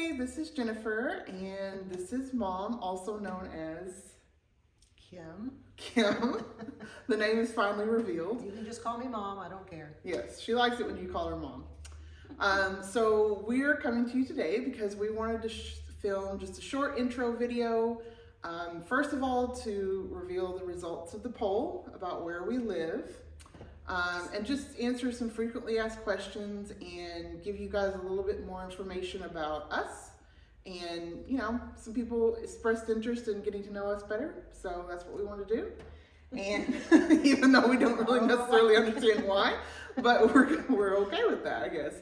Hi, this is Jennifer, and this is Mom, also known as Kim. Kim. The name is finally revealed. You can just call me Mom, I don't care. Yes, she likes it when you call her Mom. So we're coming to you today because we wanted to film just a short intro video. First of all, to reveal the results of the poll about where we live. And just answer some frequently asked questions and give you guys a little bit more information about us. And, you know, some people expressed interest in getting to know us better, so that's what we want to do. And even though we don't really necessarily understand why, but we're okay with that, I guess.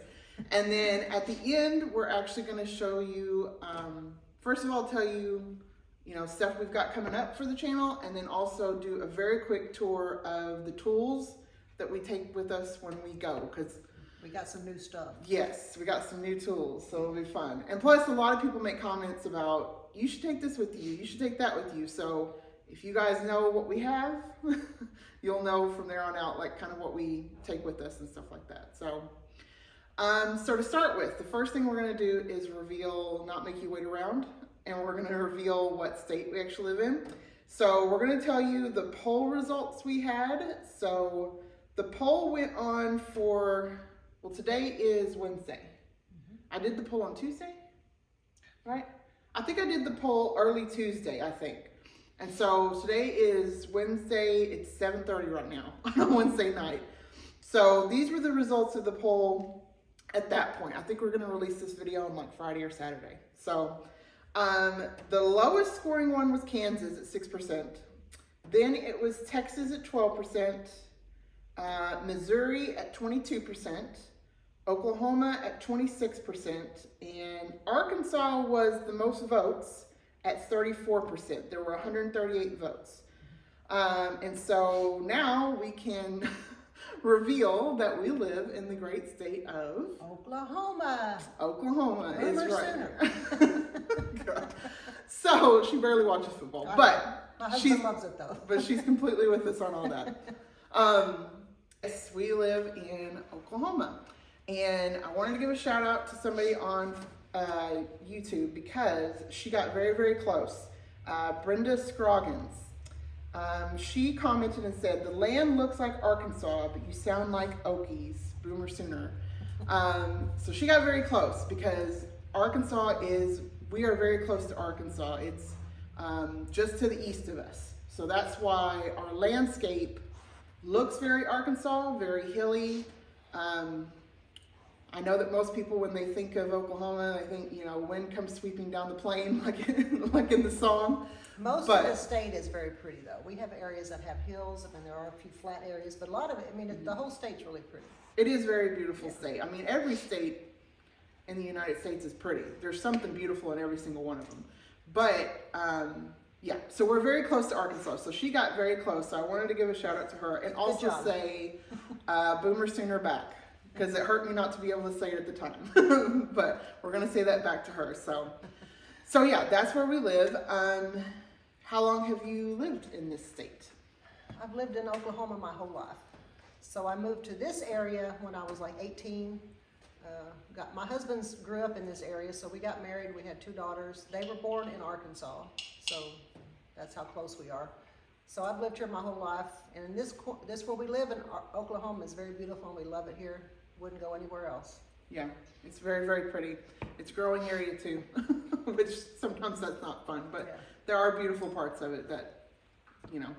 And then at the end, we're actually going to show you, first of all, tell you, stuff we've got coming up for the channel, and then also do a very quick tour of the tools that we take with us when we go, because we got some new stuff. Yes, we got some new tools, so it'll be fun. And plus, a lot of people make comments about, you should take this with you, you should take that with you. So if you guys know what we have, you'll know from there on out, like kind of what we take with us and stuff like that. So to start with, the first thing we're gonna do is reveal, not make you wait around, and we're gonna reveal what state we actually live in. So we're gonna tell you the poll results we had. So the poll went on for, well, today is Wednesday. I did the poll on Tuesday, right? I think I did the poll early Tuesday, I think. And so today is Wednesday, it's 7:30 right now on Wednesday night. So these were the results of the poll at that point. I think we're gonna release this video on like Friday or Saturday. So the lowest scoring one was Kansas at 6%. Then it was Texas at 12%. Missouri at 22%, Oklahoma at 26%, and Arkansas was the most votes at 34%. There were 138 votes. And so now we can reveal that we live in the great state of Oklahoma. Oklahoma is right. God. So she barely watches football, but my husband loves it though. But she's completely with us on all that. Yes, we live in Oklahoma, and I wanted to give a shout out to somebody on YouTube because she got very, very close. Brenda Scroggins. She commented and said, "The land looks like Arkansas, but you sound like Okies, Boomer Sooner." So she got very close because we are very close to Arkansas. It's just to the east of us. So that's why our landscape looks very Arkansas, very hilly. I know that most people, when they think of Oklahoma, they think, wind comes sweeping down the plain, like in the song. Most of the state is very pretty, though. We have areas that have hills, and there are a few flat areas, but a lot of it, the whole state's really pretty. It is a very beautiful state. I mean, every state in the United States is pretty. There's something beautiful in every single one of them. But, yeah, so we're very close to Arkansas. So she got very close. So I wanted to give a shout out to her and also say Boomer Sooner back, because it hurt me not to be able to say it at the time. But we're going to say that back to her. So yeah, that's where we live. How long have you lived in this state? I've lived in Oklahoma my whole life. So I moved to this area when I was like 18. My husband grew up in this area, so we got married. We had 2 daughters. They were born in Arkansas, so that's how close we are. So I've lived here my whole life, and this where we live in Oklahoma is very beautiful, and we love it here. Wouldn't go anywhere else. Yeah, it's very, very pretty. It's a growing area too, which sometimes that's not fun, but there are beautiful parts of it that,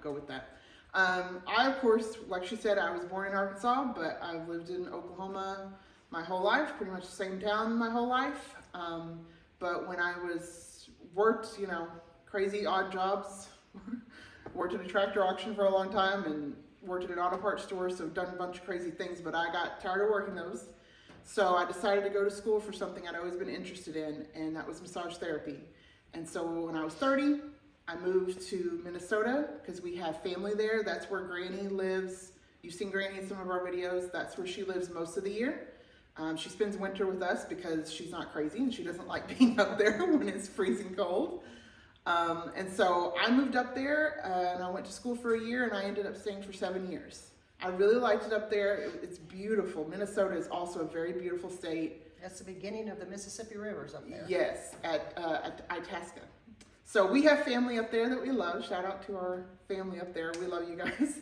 go with that. I, of course, like she said, I was born in Arkansas, but I've lived in Oklahoma my whole life, pretty much the same town my whole life. But when I worked, crazy odd jobs, worked at a tractor auction for a long time and worked at an auto parts store, so done a bunch of crazy things, but I got tired of working those. So I decided to go to school for something I'd always been interested in, and that was massage therapy. And so when I was 30, I moved to Minnesota because we have family there. That's where Granny lives. You've seen Granny in some of our videos. That's where she lives most of the year. She spends winter with us because she's not crazy and she doesn't like being up there when it's freezing cold. And so I moved up there and I went to school for a year and I ended up staying for 7 years. I really liked it up there. It's beautiful. Minnesota is also a very beautiful state. That's the beginning of the Mississippi rivers up there. Yes, at Itasca. So we have family up there that we love. Shout out to our family up there. We love you guys.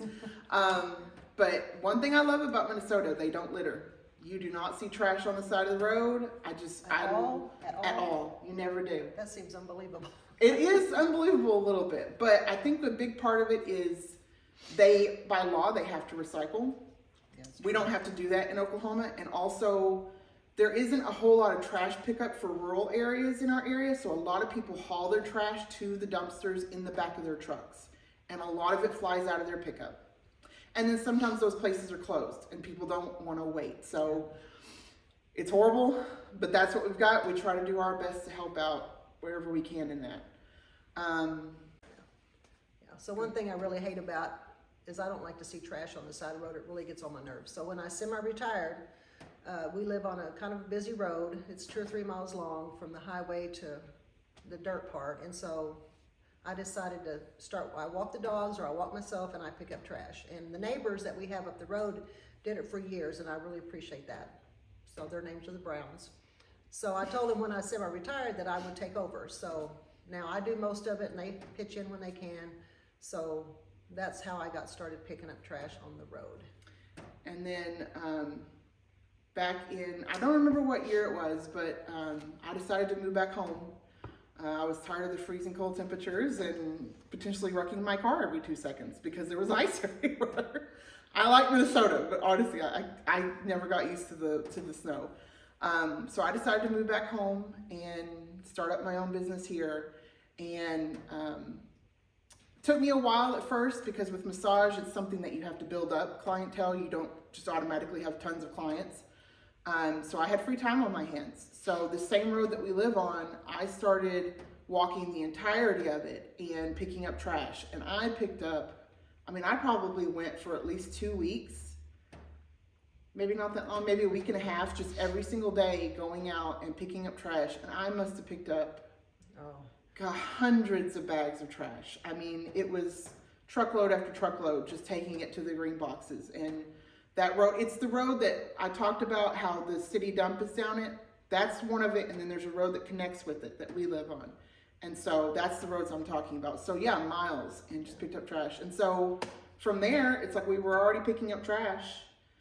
But one thing I love about Minnesota, they don't litter. You do not see trash on the side of the road. At all? You never do. That seems unbelievable. It is unbelievable a little bit, but I think the big part of it is by law, they have to recycle. Yes. We don't have to do that in Oklahoma. And also, there isn't a whole lot of trash pickup for rural areas in our area. So a lot of people haul their trash to the dumpsters in the back of their trucks. And a lot of it flies out of their pickup. And then sometimes those places are closed and people don't want to wait. So it's horrible, but that's what we've got. We try to do our best to help out wherever we can in that. So one thing I really hate about is I don't like to see trash on the side of the road. It really gets on my nerves. So when I semi-retired, we live on a kind of busy road. It's 2 or 3 miles long from the highway to the dirt part. And so I decided to I walk the dogs or I walk myself and I pick up trash. And the neighbors that we have up the road did it for years and I really appreciate that. So their names are the Browns. So I told them when I semi-retired that I would take over. So now I do most of it and they pitch in when they can. So that's how I got started picking up trash on the road. And then back in, I don't remember what year it was, but I decided to move back home. I was tired of the freezing cold temperatures and potentially wrecking my car every 2 seconds because there was ice everywhere. I like Minnesota, but honestly, I never got used to the snow. So I decided to move back home and start up my own business here. And it took me a while at first because with massage, it's something that you have to build up clientele. You don't just automatically have tons of clients. So I had free time on my hands. So the same road that we live on, I started walking the entirety of it and picking up trash. And I picked up, I probably went for at least 2 weeks, maybe not that long, maybe a week and a half, just every single day going out and picking up trash. And I must have picked up hundreds of bags of trash. It was truckload after truckload, just taking it to the green boxes. And that road, it's the road that I talked about, how the city dump is down it. That's one of it, and then there's a road that connects with it that we live on. And so that's the roads I'm talking about. So yeah, miles, and just picked up trash. And so from there, it's like we were already picking up trash.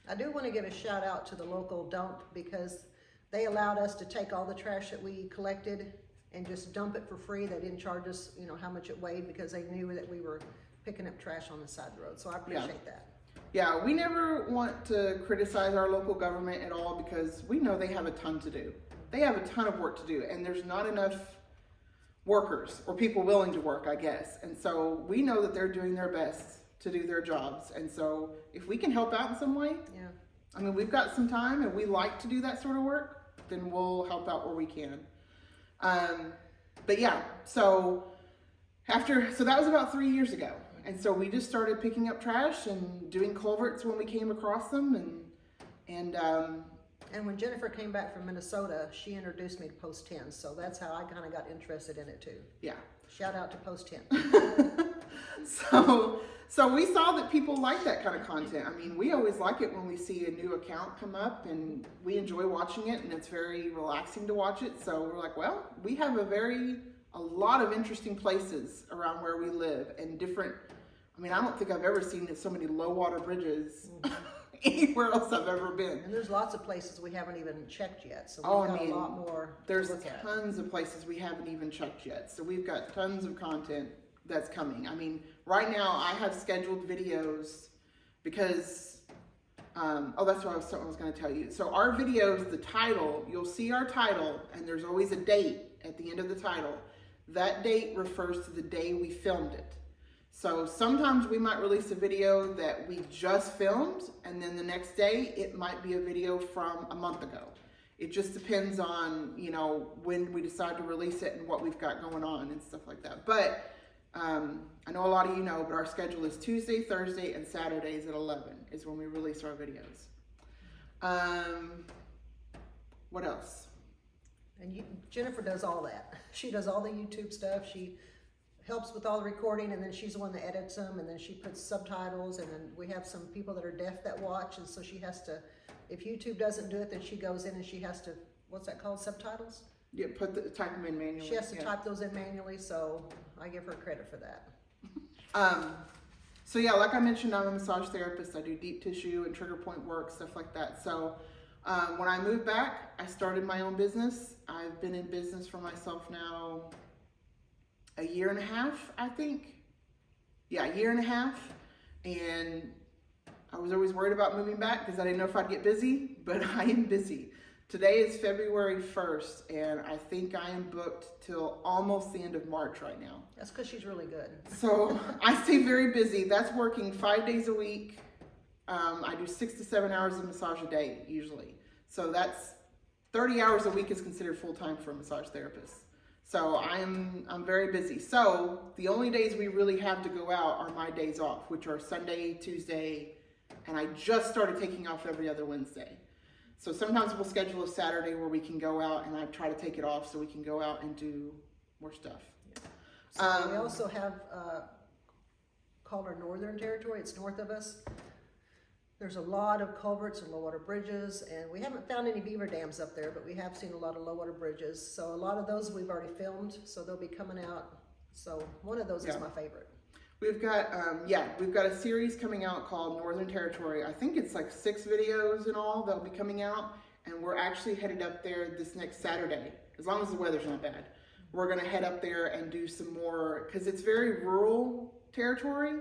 I do want to give a shout out to the local dump because they allowed us to take all the trash that we collected and just dump it for free. They didn't charge us, how much it weighed because they knew that we were picking up trash on the side of the road. So I appreciate that. Yeah, we never want to criticize our local government at all because we know they have a ton to do. They have a ton of work to do, and there's not enough workers or people willing to work, I guess. And so we know that they're doing their best to do their jobs. And so if we can help out in some way, we've got some time and we like to do that sort of work, then we'll help out where we can. But yeah, so that was about 3 years ago. And so we just started picking up trash and doing culverts when we came across them. And when Jennifer came back from Minnesota, she introduced me to Post 10. So that's how I kind of got interested in it too. Yeah. Shout out to Post 10. So we saw that people like that kind of content. We always like it when we see a new account come up and we enjoy watching it and it's very relaxing to watch it. So we're like, well, we have a lot of interesting places around where we live and different. I don't think I've ever seen so many low water bridges anywhere else I've ever been. And there's lots of places we haven't even checked yet. So we've got a lot more. There's tons of places we haven't even checked yet. So we've got tons of content that's coming. Right now I have scheduled videos because, that's what I was going to tell you. So our videos, the title, you'll see our title and there's always a date at the end of the title. That date refers to the day we filmed it. So sometimes we might release a video that we just filmed and then the next day it might be a video from a month ago. It just depends on, when we decide to release it and what we've got going on and stuff like that. But I know a lot of you know, but our schedule is Tuesday, Thursday, and Saturdays at 11 is when we release our videos. What else? And Jennifer does all that. She does all the YouTube stuff. She helps with all the recording, and then she's the one that edits them, and then she puts subtitles, and then we have some people that are deaf that watch, and so she has to, if YouTube doesn't do it, then she goes in and she has to what's that called, subtitles? Yeah, type them in manually. She has to yeah. type those in manually, so I give her credit for that. So yeah, like I mentioned, I'm a massage therapist. I do deep tissue and trigger point work, stuff like that. So when I moved back, I started my own business. I've been in business for myself now a year and a half, I think. Yeah, a year and a half. And I was always worried about moving back because I didn't know if I'd get busy, but I am busy. Today is February 1st, and I think I am booked till almost the end of March right now. That's because she's really good. So I stay very busy. That's working 5 days a week. I do 6 to 7 hours of massage a day usually. So that's 30 hours a week is considered full-time for a massage therapist. So I'm very busy. So the only days we really have to go out are my days off, which are Sunday, Tuesday, and I just started taking off every other Wednesday. So sometimes we'll schedule a Saturday where we can go out, and I try to take it off so we can go out and do more stuff. So we also have called our Northern Territory. It's north of us. There's a lot of culverts and low water bridges, and we haven't found any beaver dams up there, but we have seen a lot of low water bridges. So a lot of those we've already filmed, so they'll be coming out. So one of those is my favorite. We've got, we've got a series coming out called Northern Territory. I think it's like 6 videos in all that'll be coming out, and we're actually headed up there this next Saturday, as long as the weather's not bad. We're gonna head up there and do some more, because it's very rural territory,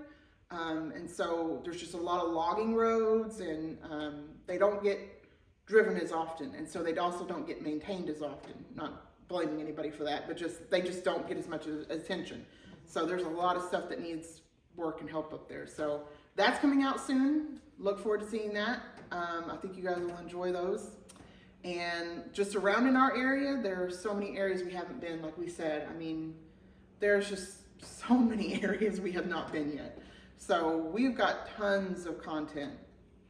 and so there's just a lot of logging roads, and they don't get driven as often, and so they also don't get maintained as often. Not blaming anybody for that, but they just don't get as much attention. So there's a lot of stuff that needs work and help up there. So that's coming out soon. Look forward to seeing that. I think you guys will enjoy those. And just around in our area, there are so many areas we haven't been, like we said. I mean, there's just so many areas we have not been yet. So we've got tons of content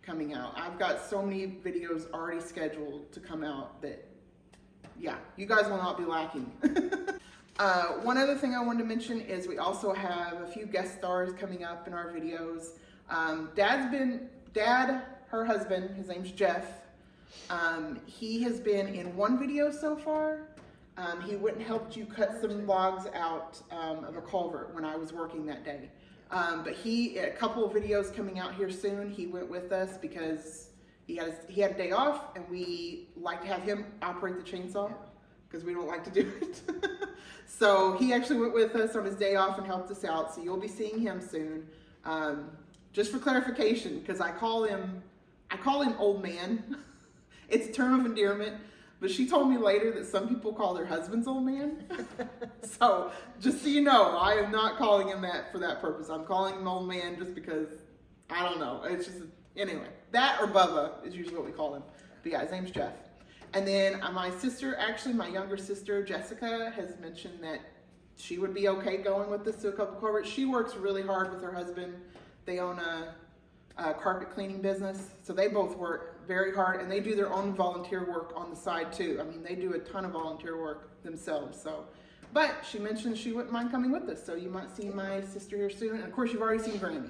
coming out. I've got so many videos already scheduled to come out that, yeah, you guys will not be lacking. One other thing I wanted to mention is we also have a few guest stars coming up in our videos. Dad, her husband, his name's Jeff. He has been in one video so far. He went and helped you cut some logs out of a culvert when I was working that day. But a couple of videos coming out here soon. He went with us because he had a day off, and we like to have him operate the chainsaw because we don't like to do it. So he actually went with us on his day off and helped us out. So you'll be seeing him soon. Just for clarification, because I call him old man. It's a term of endearment, but she told me later that some people call their husbands old man. So just so you know, I am not calling him that for that purpose. I'm calling him old man just because, I don't know. It's just, anyway, that or Bubba is usually what we call him. But yeah, his name's Jeff. And then my sister, actually my younger sister, Jessica, has mentioned that she would be okay going with this to a couple culverts. She works really hard with her husband. They own a carpet cleaning business. So they both work very hard, and they do their own volunteer work on the side too. I mean, they do a ton of volunteer work themselves. So, but she mentioned she wouldn't mind coming with us. So you might see my sister here soon. And of course, you've already seen Granny.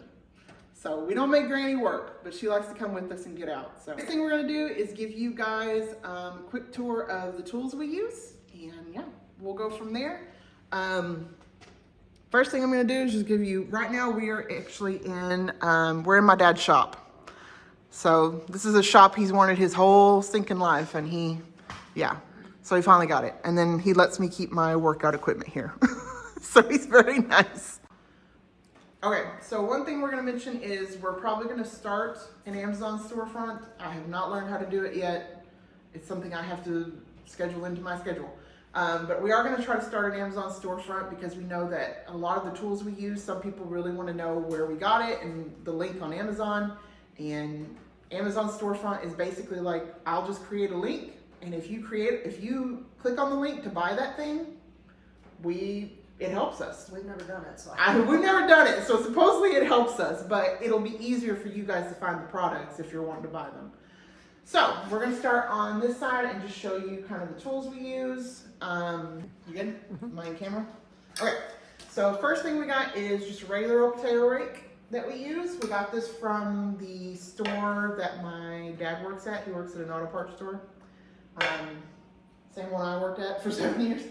So we don't make Granny work, but she likes to come with us and get out. So next thing we're gonna do is give you guys a quick tour of the tools we use, and yeah, we'll go from there. First thing I'm gonna do is just give you, right now we are actually we're in my dad's shop. So this is a shop he's wanted his whole stinking life, and so he finally got it. And then he lets me keep my workout equipment here. So he's very nice. Okay, so one thing we're gonna mention is we're probably gonna start an Amazon storefront. I have not learned how to do it yet. It's something I have to schedule into my schedule. But we are gonna try to start an Amazon storefront because we know that a lot of the tools we use, some people really wanna know where we got it and the link on Amazon. And Amazon storefront is basically like, I'll just create a link, and if you click on the link to buy that thing, it helps us. We've never done it, so we've never done it, so supposedly it helps us, but it'll be easier for you guys to find the products if you're wanting to buy them. So we're gonna start on this side and just show you kind of the tools we use. You good? Am I in camera? Okay, so first thing we got is just a regular old potato rake that we use. We got this from the store that my dad works at. He works at an auto parts store. same one I worked at for 7 years.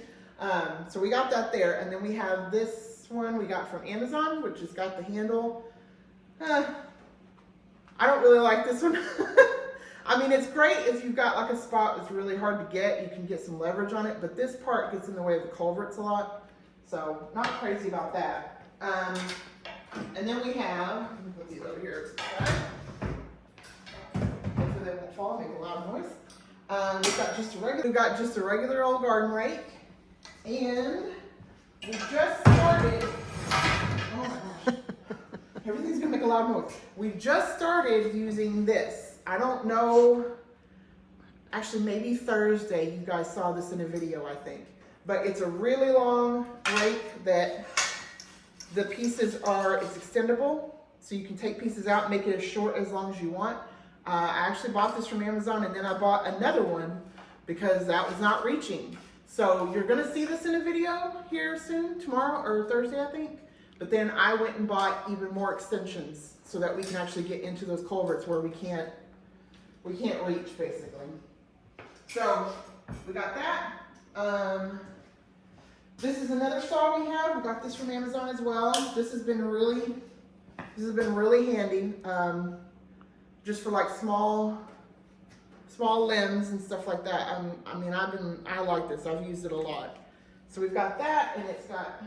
So we got that there, and then we have this one we got from Amazon, which has got the handle. I don't really like this one. I mean, it's great if you've got like a spot that's really hard to get, you can get some leverage on it, but this part gets in the way of the culverts a lot, so not crazy about that. And then we have, let me put these over here to the side. Hopefully they won't fall, make a loud noise. We've got just a regular old garden rake, and we just started, oh my gosh, everything's gonna make a loud noise. We just started using this. I don't know, actually maybe Thursday you guys saw this in a video, I think. But it's a really long rake that the pieces are, it's extendable. So you can take pieces out and make it as short as long as you want. I actually bought this from Amazon, and then I bought another one because that was not reaching. So you're gonna see this in a video here soon, tomorrow or Thursday, I think. But then I went and bought even more extensions so that we can actually get into those culverts where we can't reach, basically. So we got that. This is another saw we have. We got this from Amazon as well. This has been really handy, just for like small limbs and stuff like that. I mean, I like this. I've used it a lot. So we've got that, and it's got,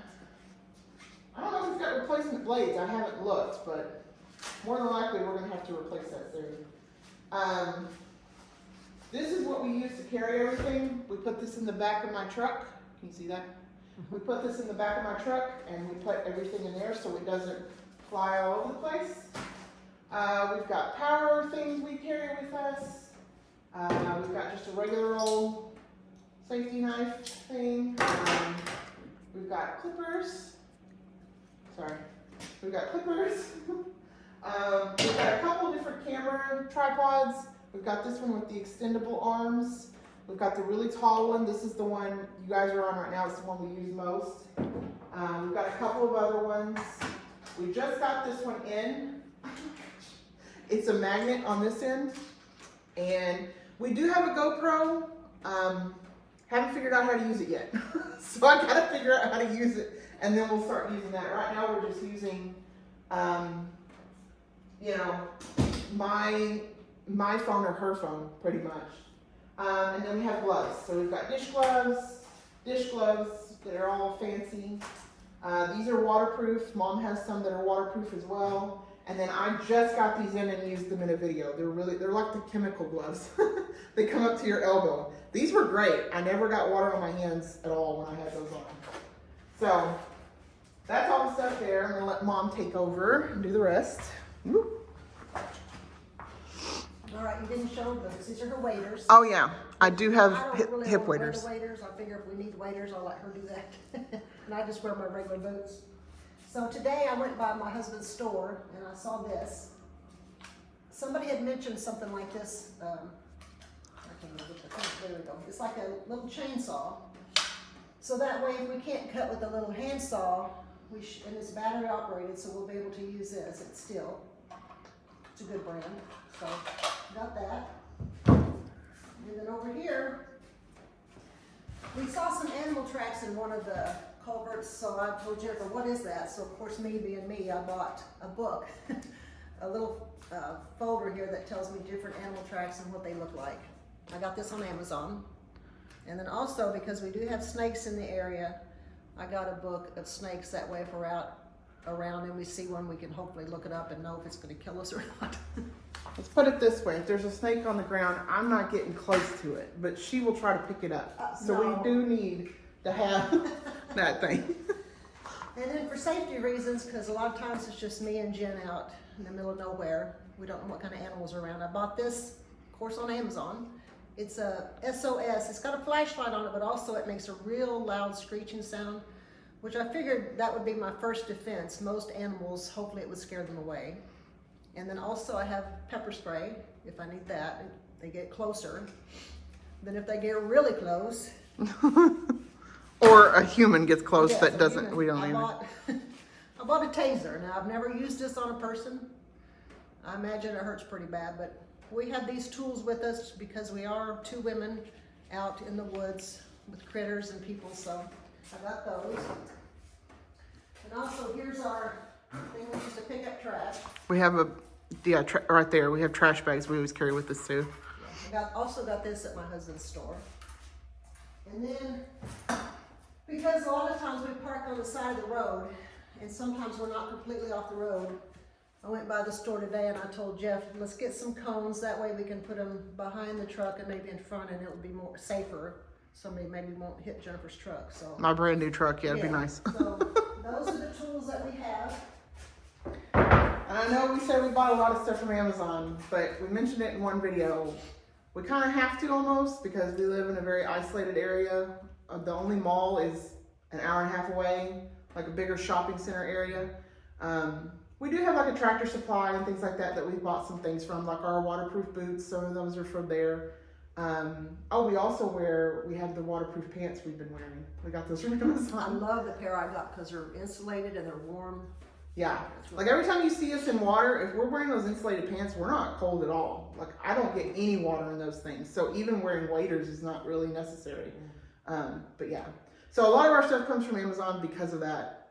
I don't know if it's got replacement blades. I haven't looked, but more than likely we're gonna have to replace that soon. This is what we use to carry everything. We put this in the back of my truck. Can you see that? We put this in the back of my truck, and we put everything in there so it doesn't fly all over the place. We've got power things we carry with us. We've got just a regular old safety knife thing. We've got clippers. Sorry. We've got clippers. We've got a couple different camera tripods. We've got this one with the extendable arms. We've got the really tall one. This is the one you guys are on right now. It's the one we use most. We've got a couple of other ones. We just got this one in. It's a magnet on this end. And we do have a GoPro. Haven't figured out how to use it yet. So I gotta figure out how to use it, and then we'll start using that. Right now we're just using, you know, my phone or her phone, pretty much. And then we have gloves. So we've got dish gloves, they're all fancy. These are waterproof. Mom has some that are waterproof as well. And then I just got these in and used them in a video. They're like the chemical gloves. They come up to your elbow. These were great. I never got water on my hands at all when I had those on. So that's all the stuff there. I'm gonna let Mom take over and do the rest. Woo. All right, you didn't show those. These are her waders. Oh yeah, I do have I don't really hip wear waders. the waders. I figure if we need waders, I'll let her do that. And I just wear my regular boots. So today I went by my husband's store and I saw this. Somebody had mentioned something like this. I can't remember what the thing. There we go. It's like a little chainsaw. So that way, if we can't cut with a little handsaw, and it's battery operated, so we'll be able to use this. It's still. It's a good brand. So got that. And then over here, we saw some animal tracks in one of the culverts, so I told Jennifer, what is that? So of course, me being me, I bought a book, a little folder here that tells me different animal tracks and what they look like. I got this on Amazon. And then also, because we do have snakes in the area, I got a book of snakes. That way if we're out around and we see one, we can hopefully look it up and know if it's going to kill us or not. Let's put it this way. If there's a snake on the ground, I'm not getting close to it, but she will try to pick it up. So no. we do need to have that thing. And then for safety reasons, because a lot of times it's just me and Jen out in the middle of nowhere. We don't know what kind of animals are around. I bought this, of course, on Amazon. It's a SOS. It's got a flashlight on it, but also it makes a real loud screeching sound, which I figured that would be my first defense. Most animals, hopefully it would scare them away. And then also I have pepper spray, if I need that. They get closer. Then if they get really close. Or a human gets close Yes, that doesn't, we don't I even. bought a taser. Now I've never used this on a person. I imagine it hurts pretty bad, but we have these tools with us because we are two women out in the woods with critters and people, so I got those. And also, here's our thing we use to pick up trash. We have right there. We have trash bags we always carry with us too. I also got this at my husband's store. And then, because a lot of times we park on the side of the road, and sometimes we're not completely off the road, I went by the store today and I told Jeff, let's get some cones, that way we can put them behind the truck and maybe in front, and it'll be more safer. Somebody maybe won't hit Jennifer's truck, so. My brand new truck, yeah, it'd be nice. So, those are the tools that we have. And I know we said we bought a lot of stuff from Amazon, but we mentioned it in one video. We kind of have to almost, because we live in a very isolated area. The only mall is an hour and a half away, like a bigger shopping center area. We do have like a Tractor Supply and things like that we bought some things from, like our waterproof boots. Some of those are from there. We also we have the waterproof pants we've been wearing. We got those from I Amazon. love the pair I got because they're insulated and they're warm. Yeah, like every time you see us in water, if we're wearing those insulated pants, we're not cold at all. Like I don't get any water in those things. So even wearing waders is not really necessary. But yeah, so a lot of our stuff comes from Amazon because of that.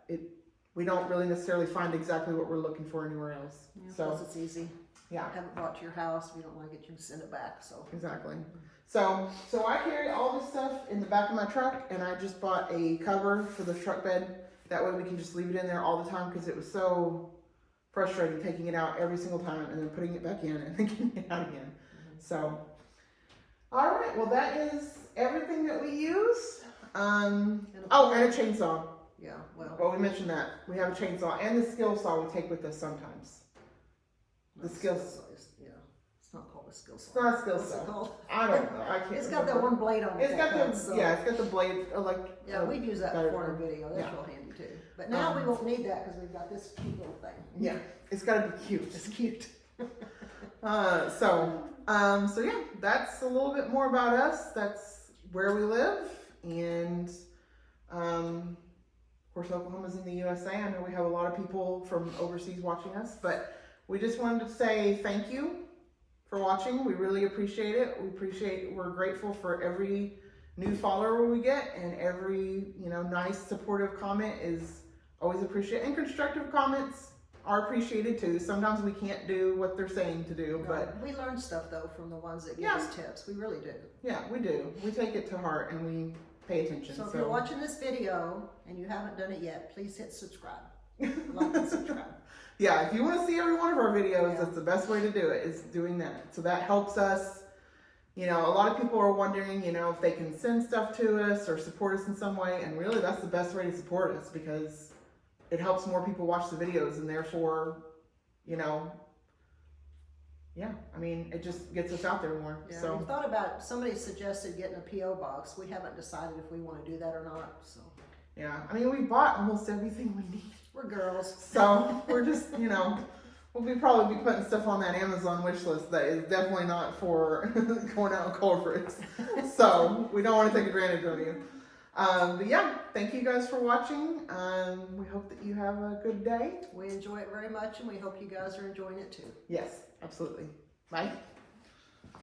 We don't really necessarily find exactly what we're looking for anywhere else. Yeah, So plus it's easy. yeah, I haven't brought to your house. If you don't like it, you can send it back. So exactly. So I carry all this stuff in the back of my truck, and I just bought a cover for the truck bed. That way we can just leave it in there all the time, because it was so frustrating taking it out every single time and then putting it back in and then getting it out again. So, all right, well that is everything that we use. And a chainsaw. yeah, Well, we mentioned that. We have a chainsaw and the skill saw we take with us sometimes. The skill saw. Yeah, it's not called a skill saw. It's not a skill What's it saw. called? I don't know. I can't. It's got remember. that one blade on it. It's got the cuts, so- it's got the blade Yeah, we'd use that better before in a one. video. That's Yeah. real handy too. But now we won't need that because we've got this cute little thing. Yeah, it's got to be cute. It's cute. So yeah, that's a little bit more about us. That's where we live, and of course, Oklahoma's in the USA. I know we have a lot of people from overseas watching us, but we just wanted to say thank you for watching. We really appreciate it. We're grateful for every new follower we get, and every nice supportive comment is always appreciated, and constructive comments are appreciated too. Sometimes we can't do what they're saying to do, but we learn stuff though from the ones that give us tips. We really do. yeah, we do. We take it to heart and we pay attention. So if you're watching this video and you haven't done it yet, please hit subscribe. Like and subscribe. Yeah, if you want to see every one of our videos, that's the best way to do it, is doing that. So that helps us. A lot of people are wondering, if they can send stuff to us or support us in some way, and really that's the best way to support us, because it helps more people watch the videos, and therefore, it just gets us out there more. Yeah, So we've thought about, somebody suggested getting a P.O. box. We haven't decided if we want to do that or not, so. yeah, we bought almost everything we need. We're girls. So we're just, we'll probably be putting stuff on that Amazon wish list that is definitely not for going out and culverts. So we don't want to take advantage of you. But yeah, thank you guys for watching. We hope that you have a good day. We enjoy it very much, and we hope you guys are enjoying it too. Yes, absolutely. Bye.